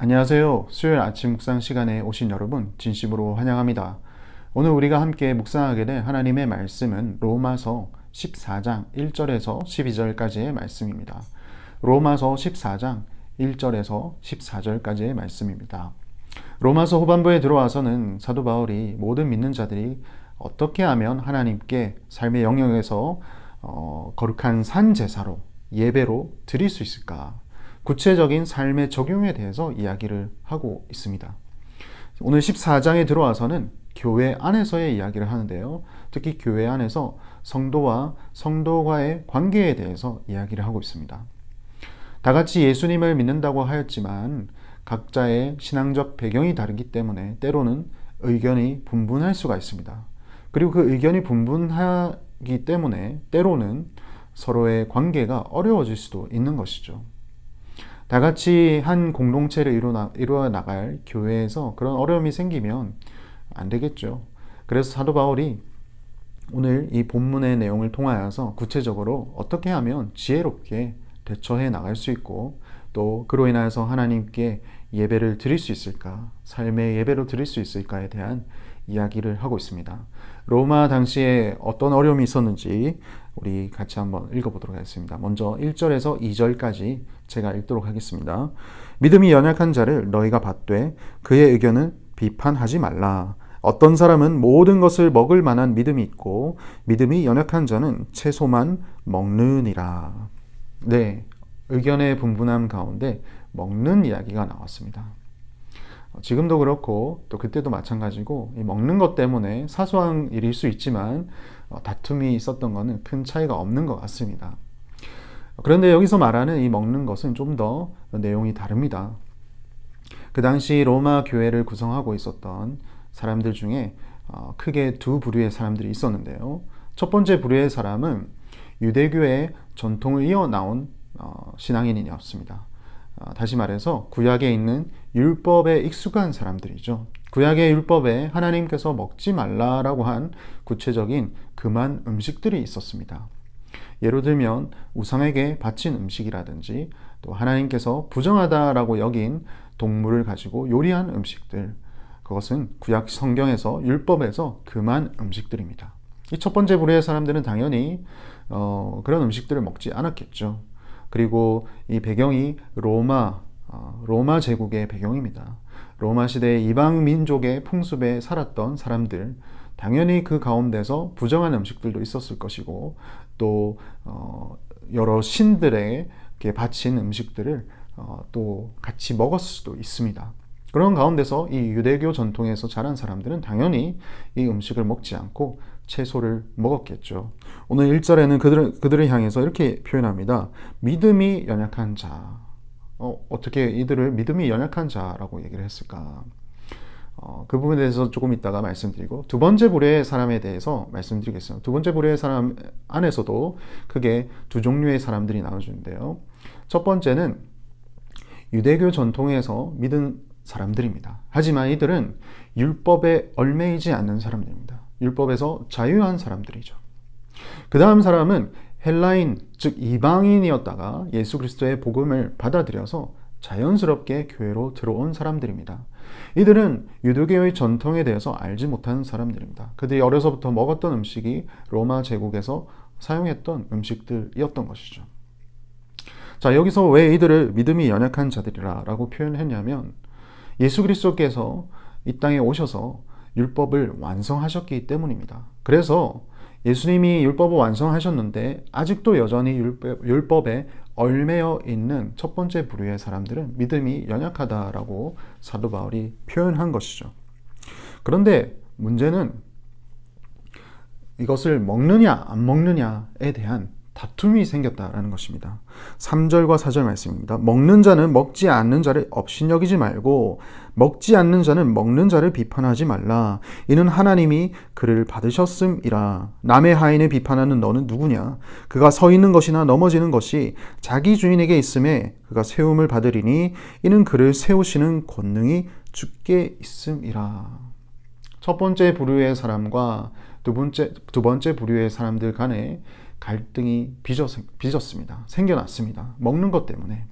안녕하세요. 수요일 아침 묵상 시간에 오신 여러분 진심으로 환영합니다. 오늘 우리가 함께 묵상하게 될 하나님의 말씀은 로마서 14장 1절에서 12절까지의 말씀입니다. 로마서 14장 1절에서 14절까지의 말씀입니다. 로마서 후반부에 들어와서는 사도 바울이 모든 믿는 자들이 어떻게 하면 하나님께 삶의 영역에서 거룩한 산 제사로 예배로 드릴 수 있을까? 구체적인 삶의 적용에 대해서 이야기를 하고 있습니다. 오늘 14장에 들어와서는 교회 안에서의 이야기를 하는데요. 특히 교회 안에서 성도와 성도와의 관계에 대해서 이야기를 하고 있습니다. 다 같이 예수님을 믿는다고 하였지만 각자의 신앙적 배경이 다르기 때문에 때로는 의견이 분분할 수가 있습니다. 그리고 그 의견이 분분하기 때문에 때로는 서로의 관계가 어려워질 수도 있는 것이죠. 다 같이 한 공동체를 이루어 나갈 교회에서 그런 어려움이 생기면 안 되겠죠. 그래서 사도 바울이 오늘 이 본문의 내용을 통하여서 구체적으로 어떻게 하면 지혜롭게 대처해 나갈 수 있고 또 그로 인하여서 하나님께 예배를 드릴 수 있을까, 삶의 예배로 드릴 수 있을까에 대한 이야기를 하고 있습니다. 로마 당시에 어떤 어려움이 있었는지 우리 같이 한번 읽어보도록 하겠습니다. 먼저 1절에서 2절까지 제가 읽도록 하겠습니다. 믿음이 연약한 자를 너희가 받되 그의 의견은 비판하지 말라. 어떤 사람은 모든 것을 먹을 만한 믿음이 있고 믿음이 연약한 자는 채소만 먹느니라. 네, 의견의 분분함 가운데 먹는 이야기가 나왔습니다. 지금도 그렇고 또 그때도 마찬가지고 이 먹는 것 때문에 사소한 일일 수 있지만 다툼이 있었던 것은 큰 차이가 없는 것 같습니다. 그런데 여기서 말하는 이 먹는 것은 좀 더 내용이 다릅니다. 그 당시 로마 교회를 구성하고 있었던 사람들 중에 크게 두 부류의 사람들이 있었는데요. 첫 번째 부류의 사람은 유대교의 전통을 이어나온 신앙인이었습니다. 다시 말해서 구약에 있는 율법에 익숙한 사람들이죠. 구약의 율법에 하나님께서 먹지 말라라고 한 구체적인 금한 음식들이 있었습니다. 예를 들면 우상에게 바친 음식이라든지 또 하나님께서 부정하다라고 여긴 동물을 가지고 요리한 음식들, 그것은 구약 성경에서 율법에서 금한 음식들입니다. 이 첫 번째 부류의 사람들은 당연히 그런 음식들을 먹지 않았겠죠. 그리고 이 배경이 로마 제국의 배경입니다. 로마 시대의 이방 민족의 풍습에 살았던 사람들, 당연히 그 가운데서 부정한 음식들도 있었을 것이고 또 여러 신들에게 바친 음식들을 또 같이 먹었을 수도 있습니다. 그런 가운데서 이 유대교 전통에서 자란 사람들은 당연히 이 음식을 먹지 않고 채소를 먹었겠죠. 오늘 1절에는 그들을 향해서 이렇게 표현합니다. 믿음이 연약한 자. 어떻게 이들을 믿음이 연약한 자라고 얘기를 했을까? 그 부분에 대해서 조금 이따가 말씀드리고 두 번째 부류의 사람에 대해서 말씀드리겠습니다. 두 번째 부류의 사람 안에서도 크게 두 종류의 사람들이 나눠주는데요. 첫 번째는 유대교 전통에서 믿은 사람들입니다. 하지만 이들은 율법에 얽매이지 않는 사람들입니다. 율법에서 자유한 사람들이죠. 그 다음 사람은 헬라인, 즉 이방인이었다가 예수 그리스도의 복음을 받아들여서 자연스럽게 교회로 들어온 사람들입니다. 이들은 유대교의 전통에 대해서 알지 못하는 사람들입니다. 그들이 어려서부터 먹었던 음식이 로마 제국에서 사용했던 음식들이었던 것이죠. 자, 여기서 왜 이들을 믿음이 연약한 자들이라고 표현했냐면 예수 그리스도께서 이 땅에 오셔서 율법을 완성하셨기 때문입니다. 그래서 예수님이 율법을 완성하셨는데 아직도 여전히 율법에 얽매여 있는 첫 번째 부류의 사람들은 믿음이 연약하다라고 사도 바울이 표현한 것이죠. 그런데 문제는 이것을 먹느냐 안 먹느냐에 대한 다툼이 생겼다라는 것입니다. 3절과 4절 말씀입니다. 먹는 자는 먹지 않는 자를 업신여기지 말고 먹지 않는 자는 먹는 자를 비판하지 말라. 이는 하나님이 그를 받으셨음이라. 남의 하인을 비판하는 너는 누구냐? 그가 서 있는 것이나 넘어지는 것이 자기 주인에게 있음에 그가 세움을 받으리니 이는 그를 세우시는 권능이 주께 있음이라. 첫 번째 부류의 사람과 두 번째 부류의 사람들 간에 갈등이 빚었습니다. 생겨났습니다. 먹는 것 때문에.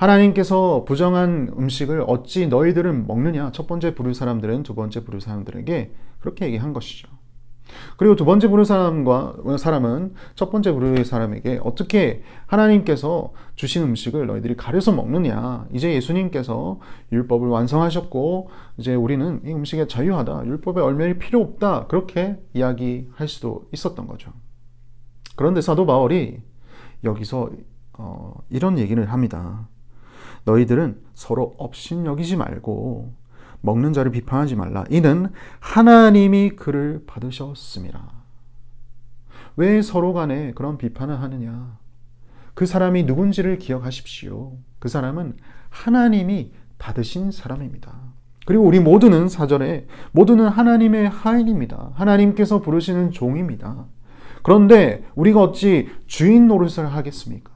하나님께서 부정한 음식을 어찌 너희들은 먹느냐? 첫 번째 부류 사람들은 두 번째 부류 사람들에게 그렇게 얘기한 것이죠. 그리고 두 번째 부류 사람은 첫 번째 부류의 사람에게 어떻게 하나님께서 주신 음식을 너희들이 가려서 먹느냐? 이제 예수님께서 율법을 완성하셨고 이제 우리는 이 음식에 자유하다. 율법에 얽매일 필요 없다. 그렇게 이야기할 수도 있었던 거죠. 그런데 사도 바울이 여기서 이런 얘기를 합니다. 너희들은 서로 업신여기지 말고 먹는 자를 비판하지 말라. 이는 하나님이 그를 받으셨습니다. 왜 서로 간에 그런 비판을 하느냐? 그 사람이 누군지를 기억하십시오. 그 사람은 하나님이 받으신 사람입니다. 그리고 우리 모두는 4절에 모두는 하나님의 하인입니다. 하나님께서 부르시는 종입니다. 그런데 우리가 어찌 주인 노릇을 하겠습니까?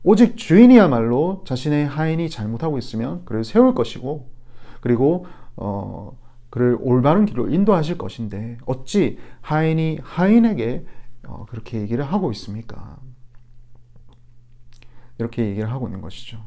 오직 주인이야말로 자신의 하인이 잘못하고 있으면 그를 세울 것이고 그리고 그를 올바른 길로 인도하실 것인데 어찌 하인이 하인에게 그렇게 얘기를 하고 있습니까? 이렇게 얘기를 하고 있는 것이죠.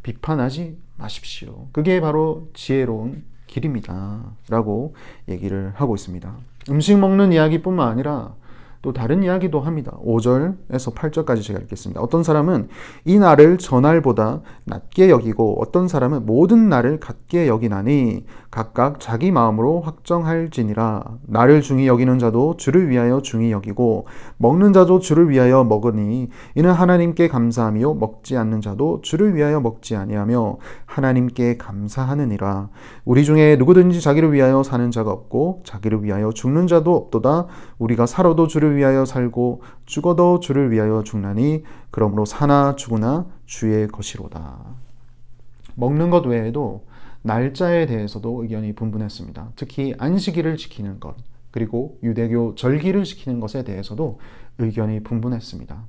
비판하지 마십시오. 그게 바로 지혜로운 길입니다. 라고 얘기를 하고 있습니다. 음식 먹는 이야기뿐만 아니라 또 다른 이야기도 합니다. 5절에서 8절까지 제가 읽겠습니다. 어떤 사람은 이 날을 저날보다 낮게 여기고 어떤 사람은 모든 날을 같게 여기나니 각각 자기 마음으로 확정할지니라. 날을 중히 여기는 자도 주를 위하여 중히 여기고 먹는 자도 주를 위하여 먹으니 이는 하나님께 감사하며 먹지 않는 자도 주를 위하여 먹지 아니하며 하나님께 감사하느니라. 우리 중에 누구든지 자기를 위하여 사는 자가 없고 자기를 위하여 죽는 자도 없도다. 우리가 살아도 주를 위하여 살고 죽어도 주를 위하여 죽나니 그러므로 사나 죽으나 주의 것이로다. 먹는 것 외에도 날짜에 대해서도 의견이 분분했습니다. 특히 안식일을 지키는 것 그리고 유대교 절기를 지키는 것에 대해서도 의견이 분분했습니다.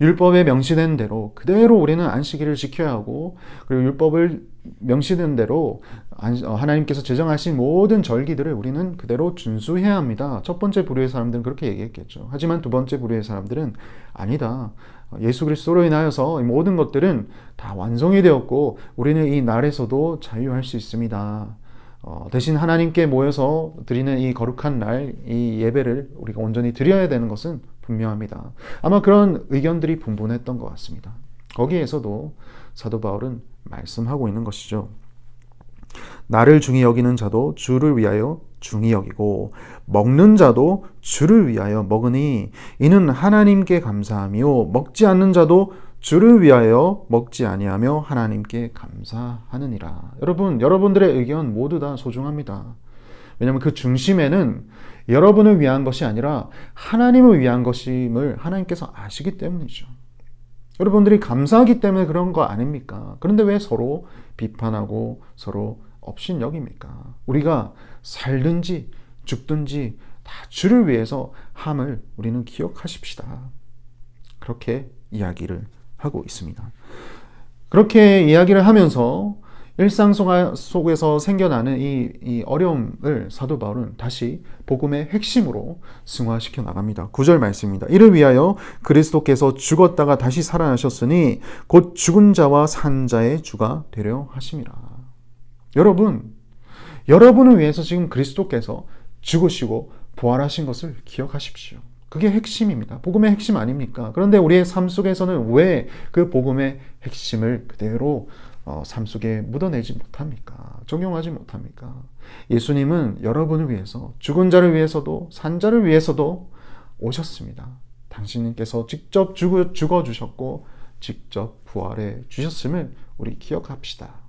율법에 명시된 대로 그대로 우리는 안식일을 지켜야 하고 그리고 율법을 명시된 대로 하나님께서 제정하신 모든 절기들을 우리는 그대로 준수해야 합니다. 첫 번째 부류의 사람들은 그렇게 얘기했겠죠. 하지만 두 번째 부류의 사람들은 아니다. 예수 그리스도로 인하여서 이 모든 것들은 다 완성이 되었고 우리는 이 날에서도 자유할 수 있습니다. 대신 하나님께 모여서 드리는 이 거룩한 날, 이 예배를 우리가 온전히 드려야 되는 것은 분명합니다. 아마 그런 의견들이 분분했던 것 같습니다. 거기에서도 사도 바울은 말씀하고 있는 것이죠. 나를 중히 여기는 자도 주를 위하여 중히 여기고 먹는 자도 주를 위하여 먹으니 이는 하나님께 감사하며 먹지 않는 자도 주를 위하여 먹지 아니하며 하나님께 감사하느니라. 여러분들의 의견 모두 다 소중합니다. 왜냐하면 그 중심에는 여러분을 위한 것이 아니라 하나님을 위한 것임을 하나님께서 아시기 때문이죠. 여러분들이 감사하기 때문에 그런 거 아닙니까? 그런데 왜 서로 비판하고 서로 업신여깁니까? 우리가 살든지 죽든지 다 주를 위해서 함을 우리는 기억하십시다. 그렇게 이야기를 하고 있습니다. 그렇게 이야기를 하면서 일상 속에서 생겨나는 이 어려움을 사도 바울은 다시 복음의 핵심으로 승화시켜 나갑니다. 9절 말씀입니다. 이를 위하여 그리스도께서 죽었다가 다시 살아나셨으니 곧 죽은 자와 산 자의 주가 되려 하심이라. 여러분을 위해서 지금 그리스도께서 죽으시고 부활하신 것을 기억하십시오. 그게 핵심입니다. 복음의 핵심 아닙니까? 그런데 우리의 삶 속에서는 왜 그 복음의 핵심을 그대로 삶 속에 묻어내지 못합니까? 적용하지 못합니까? 예수님은 여러분을 위해서 죽은 자를 위해서도 산 자를 위해서도 오셨습니다. 당신께서 직접 죽어주셨고 직접 부활해 주셨음을 우리 기억합시다.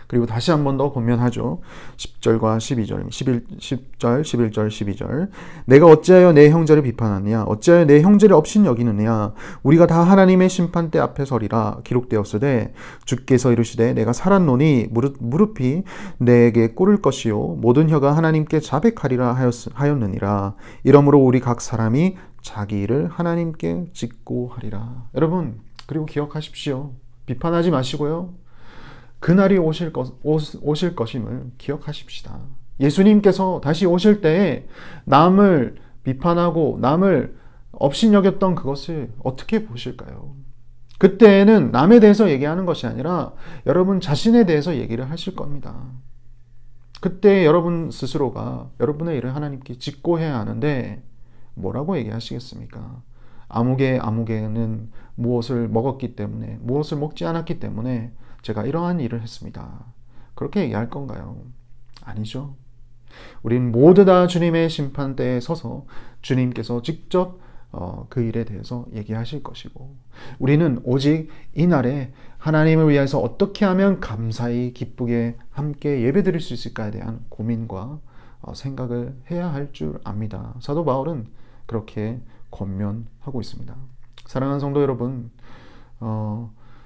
그리고 다시 한 번 더 권면하죠. 10절과 12절, 10절, 11절, 12절. 내가 어찌하여 내 형제를 비판하느냐? 어찌하여 내 형제를 업신여기느냐? 우리가 다 하나님의 심판대 앞에 서리라. 기록되었으되 주께서 이르시되 내가 살았노니 무릎이 내게 꿇을 것이요 모든 혀가 하나님께 자백하리라 하였느니라. 이러므로 우리 각 사람이 자기 일을 하나님께 짓고 하리라. 여러분, 그리고 기억하십시오. 비판하지 마시고요. 그날이 오실 것임을 기억하십시다. 예수님께서 다시 오실 때에 남을 비판하고 남을 업신여겼던 그것을 어떻게 보실까요? 그때는 남에 대해서 얘기하는 것이 아니라 여러분 자신에 대해서 얘기를 하실 겁니다. 그때 여러분 스스로가 여러분의 일을 하나님께 직고해야 하는데 뭐라고 얘기하시겠습니까? 아무개는 무엇을 먹었기 때문에, 무엇을 먹지 않았기 때문에 제가 이러한 일을 했습니다. 그렇게 얘기할 건가요? 아니죠. 우린 모두 다 주님의 심판대에 서서 주님께서 직접 그 일에 대해서 얘기하실 것이고, 우리는 오직 이날에 하나님을 위해서 어떻게 하면 감사히 기쁘게 함께 예배드릴 수 있을까에 대한 고민과 생각을 해야 할 줄 압니다. 사도 바울은 그렇게 권면하고 있습니다. 사랑하는 성도 여러분,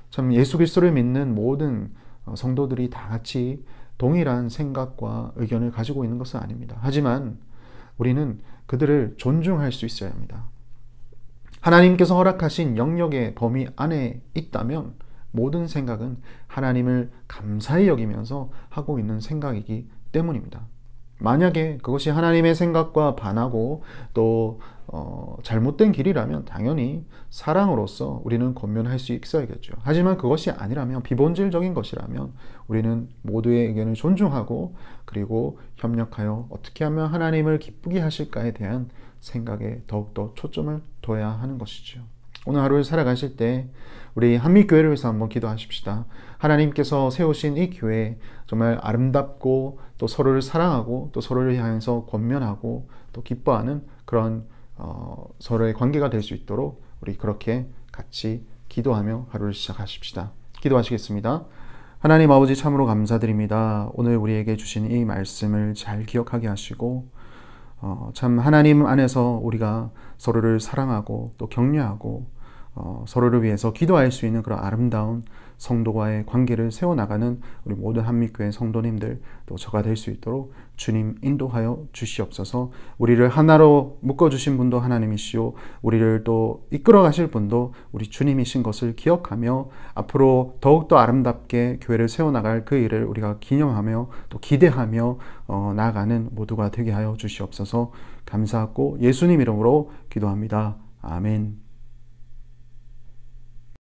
참 예수 그리스도를 믿는 모든 성도들이 다 같이 동일한 생각과 의견을 가지고 있는 것은 아닙니다. 하지만 우리는 그들을 존중할 수 있어야 합니다. 하나님께서 허락하신 영역의 범위 안에 있다면 모든 생각은 하나님을 감사히 여기면서 하고 있는 생각이기 때문입니다. 만약에 그것이 하나님의 생각과 반하고 또 잘못된 길이라면 당연히 사랑으로서 우리는 권면할 수 있어야겠죠. 하지만 그것이 아니라면, 비본질적인 것이라면 우리는 모두의 의견을 존중하고 그리고 협력하여 어떻게 하면 하나님을 기쁘게 하실까에 대한 생각에 더욱더 초점을 둬야 하는 것이죠. 오늘 하루를 살아가실 때 우리 한미교회를 위해서 한번 기도하십시다. 하나님께서 세우신 이 교회 정말 아름답고 또 서로를 사랑하고 또 서로를 향해서 권면하고 또 기뻐하는 그런 서로의 관계가 될 수 있도록 우리 그렇게 같이 기도하며 하루를 시작하십시다. 기도하시겠습니다. 하나님 아버지, 참으로 감사드립니다. 오늘 우리에게 주신 이 말씀을 잘 기억하게 하시고 참 하나님 안에서 우리가 서로를 사랑하고 또 격려하고 서로를 위해서 기도할 수 있는 그런 아름다운 성도와의 관계를 세워나가는 우리 모든 한미교회 성도님들, 또 저가 될 수 있도록 주님 인도하여 주시옵소서. 우리를 하나로 묶어주신 분도 하나님이시오, 우리를 또 이끌어 가실 분도 우리 주님이신 것을 기억하며 앞으로 더욱더 아름답게 교회를 세워나갈 그 일을 우리가 기념하며 또 기대하며 나아가는 모두가 되게 하여 주시옵소서. 감사하고 예수님 이름으로 기도합니다. 아멘.